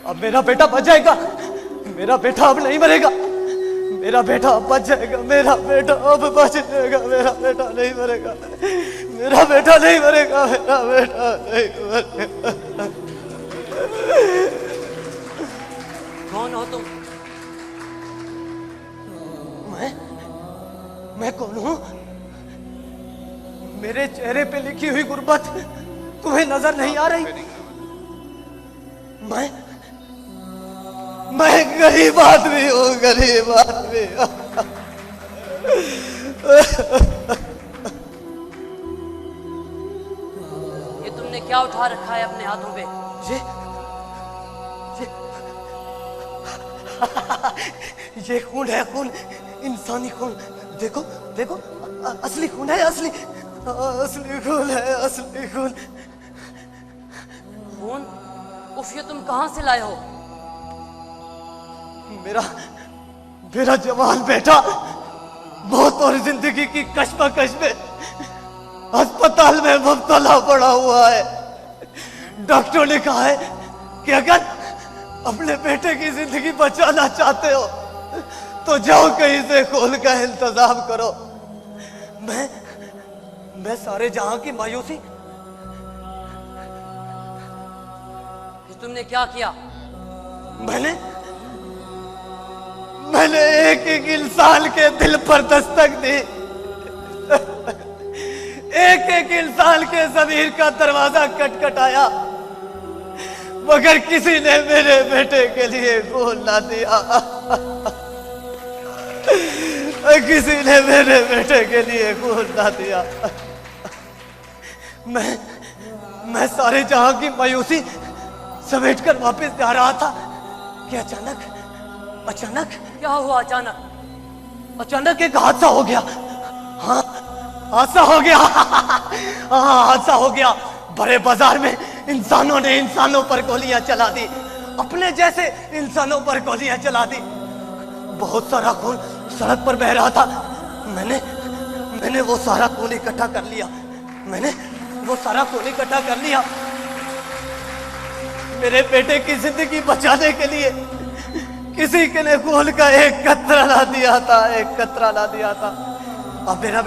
अब मेरा बेटा बच जाएगा, मेरा बेटा अब नहीं मरेगा, मेरा बेटा अब बच जाएगा, मेरा बेटा अब बच जाएगा, मेरा बेटा नहीं मरेगा, मेरा बेटा नहीं मरेगा, मेरा बेटा नहीं मरेगा। कौन हो तुम? मैं कौन हूं? मेरे चेहरे पे लिखी हुई गुर्बत तुम्हें नजर नहीं आ रही? मैं गरीब आदमी हूं, गरीब आदमी। ये तुमने क्या उठा रखा है अपने हाथों पे? ये खून है, खून, इंसानी खून। देखो देखो, असली खून है, असली खून है, असली खून। खून? उफ, ये तुम कहां से लाए हो? मेरा जवान बेटा मौत और जिंदगी की कश्मकश में अस्पताल में मुब्तला पड़ा हुआ है। डॉक्टर ने कहा है कि अगर अपने बेटे की जिंदगी बचाना चाहते हो तो जाओ कहीं से खून का इंतजाम करो। मैं सारे जहां की मायूसी। तुमने क्या किया? मैंने एक एक इंसान के दिल पर दस्तक दी, एक एक इंसान के ज़मीर का दरवाजा खटखटाया, मगर किसी ने मेरे बेटे के लिए खून ना दिया। किसी ने मेरे बेटे के लिए खून ना दिया। मैं सारे जहां की मायूसी समेटकर वापस जा रहा था कि अचानक क्या हुआ? अचानक एक हादसा हो गया। हाँ, हादसा हो गया। हाँ, हादसा हो गया। बड़े बाजार में इंसानों ने इंसानों पर गोलियां चला दी, अपने जैसे इंसानों पर गोलियां चला दी। बहुत सारा खून सड़क पर बह रहा था। मैंने वो सारा खून इकट्ठा कर लिया। मेरे बेटे की जिंदगी बचाने के लिए किसी के ने खून का एक कतरा ना दिया था, एक कतरा ना दिया था। अब मेरा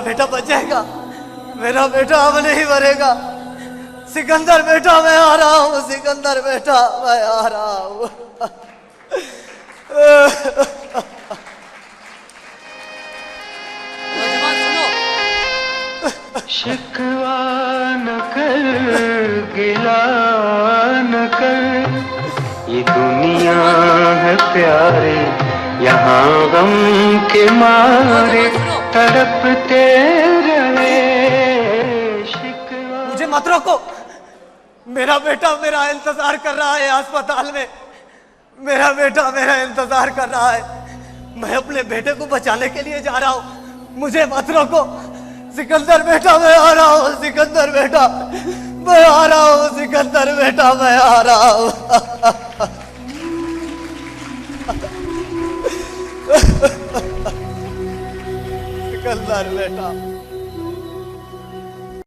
बेटा बच जाएगा, मेरा बेटा अब नहीं मरेगा। सिकंदर बेटा, मैं आ रहा हूँ, सिकंदर बेटा, मैं आ रहा हूँ। शिकवा न कर, गिला न कर, ये दुनिया है प्यारे, यहाँ गम के मारे तड़पते रहे। शिकवा। मुझे मत रोको, मेरा बेटा मेरा इंतजार कर रहा है अस्पताल में। मेरा बेटा मेरा इंतजार कर रहा है। मैं अपने बेटे को बचाने के लिए जा रहा हूँ, मुझे मत रोको। सिकंदर बेटा, मैं आ रहा हूँ, सिकंदर बेटा, मैं आ रहा हूँ, सिकंदर बेटा, मैं आ रहा हूँ। सिकंदर बेटा।